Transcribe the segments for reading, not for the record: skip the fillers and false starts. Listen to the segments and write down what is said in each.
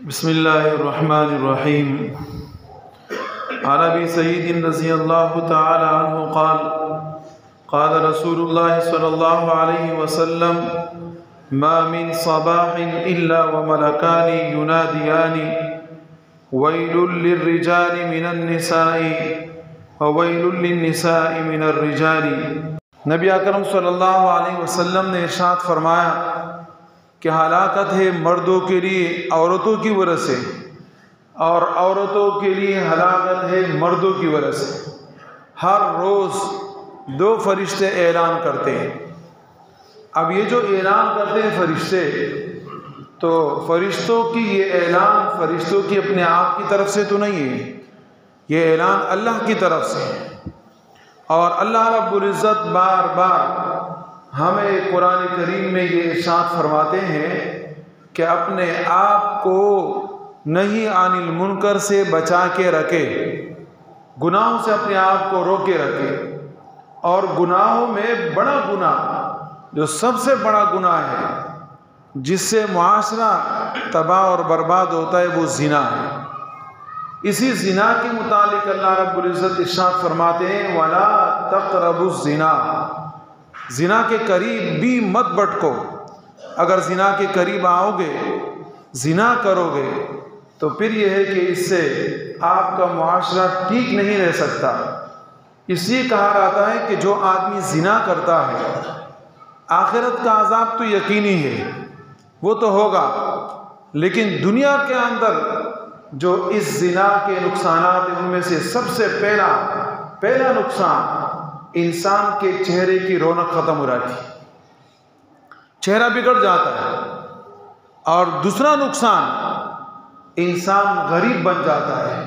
بسم اللہ الرحمن الرحیم۔ عن ابی سعید رضی اللہ تعالی عنہ قال قال رسول اللہ صلی اللہ علیہ وسلم ما من صباح الا وملکان ینادیان ویل للرجال من النساء وویل للنساء من الرجال۔ نبی اکرم صلی اللہ علیہ وسلم نے ارشاد فرمایا کہ ہلاکت ہے مردوں کے لیے عورتوں کی وجہ سے، اور عورتوں کے لیے ہلاکت ہے مردوں کی وجہ سے۔ ہر روز دو فرشتے اعلان کرتے ہیں۔ اب یہ جو اعلان کرتے ہیں فرشتے، تو فرشتوں کی یہ اعلان فرشتوں کی اپنے آپ کی طرف سے تو نہیں ہے، یہ اعلان اللہ کی طرف سے ہے۔ اور اللہ رب العزت بار بار ہمیں قرآن کریم میں یہ ارشاد فرماتے ہیں کہ اپنے آپ کو نہیں عن المنکر سے بچا کے رکھے، گناہوں سے اپنے آپ کو روکے رکھے۔ اور گناہوں میں بڑا گناہ جو سب سے بڑا گناہ ہے جس سے معاشرہ تباہ اور برباد ہوتا ہے وہ زنا ہے۔ اسی زنا کے متعلق اللہ رب العزت ارشاد فرماتے ہیں وَلَا تَقْرَبُوا الزِّنَا، زنا کے قریب بھی مت بٹکو۔ اگر زنا کے قریب آؤ گے، زنا کرو گے، تو پھر یہ ہے کہ اس سے آپ کا معاشرہ ٹھیک نہیں رہ سکتا۔ اس لیے کہا جاتا ہے کہ جو آدمی زنا کرتا ہے آخرت کا عذاب تو یقینی ہے، وہ تو ہوگا، لیکن دنیا کے اندر جو اس زنا کے نقصانات ہیں ان میں سے سب سے پہلا نقصان انسان کے چہرے کی رونق ختم ہو جاتی ہے، چہرہ بگڑ جاتا ہے۔ اور دوسرا نقصان انسان غریب بن جاتا ہے،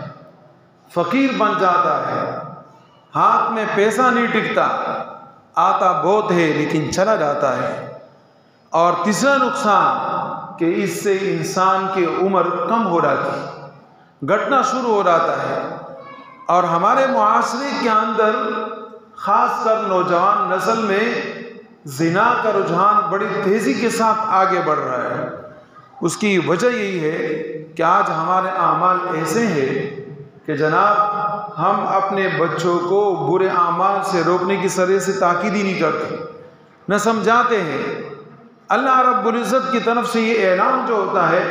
فقیر بن جاتا ہے، ہاتھ میں پیسہ نہیں ٹکتا، آتا بہت ہے لیکن چلا جاتا ہے۔ اور تیسرا نقصان کہ اس سے انسان کی عمر کم ہو جاتی ہے، گھٹنا شروع ہو جاتا ہے۔ اور ہمارے معاشرے کے اندر خاص کر نوجوان نسل میں زنا کا رجحان بڑی تیزی کے ساتھ آگے بڑھ رہا ہے۔ اس کی وجہ یہی ہے کہ آج ہمارے اعمال ایسے ہیں کہ جناب ہم اپنے بچوں کو برے اعمال سے روکنے کی سرے سے تاکید ہی نہیں کرتے، نہ سمجھاتے ہیں۔ اللہ رب العزت کی طرف سے یہ اعلان جو ہوتا ہے،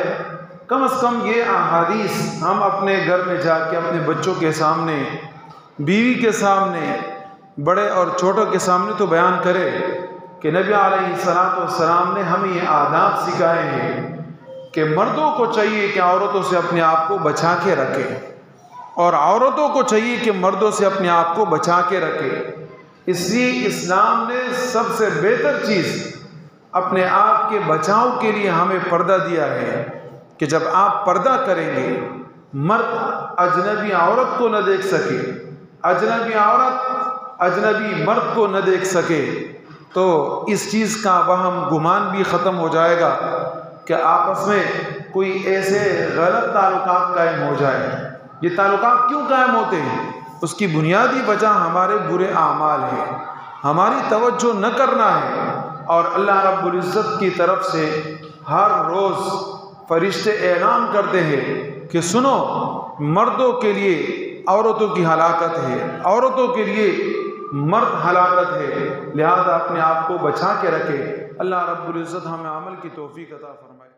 کم از کم یہ احادیث ہم اپنے گھر میں جا کے اپنے بچوں کے سامنے، بیوی کے سامنے، بڑے اور چھوٹوں کے سامنے تو بیان کرے کہ نبی علیہ السلام نے ہمیں یہ آداب سکھائے ہیں کہ مردوں کو چاہیے کہ عورتوں سے اپنے آپ کو بچا کے رکھے، اور عورتوں کو چاہیے کہ مردوں سے اپنے آپ کو بچا کے رکھے۔ اس لیے اسلام نے سب سے بہتر چیز اپنے آپ کے بچاؤ کے لیے ہمیں پردہ دیا ہے کہ جب آپ پردہ کریں گے، مرد اجنبی عورت کو نہ دیکھ سکے، اجنبی عورت اجنبی مرد کو نہ دیکھ سکے، تو اس چیز کا وہم گمان بھی ختم ہو جائے گا کہ آپس میں کوئی ایسے غلط تعلقات قائم ہو جائے۔ یہ تعلقات کیوں قائم ہوتے ہیں؟ اس کی بنیادی وجہ ہمارے برے اعمال ہے، ہماری توجہ نہ کرنا ہے۔ اور اللہ رب العزت کی طرف سے ہر روز فرشتے اعلان کرتے ہیں کہ سنو، مردوں کے لیے عورتوں کی ہلاکت ہے، عورتوں کے لیے مرد ہلاکت ہے، لہذا اپنے آپ کو بچا کے رکھے۔ اللہ رب العزت ہمیں عمل کی توفیق عطا فرمائے۔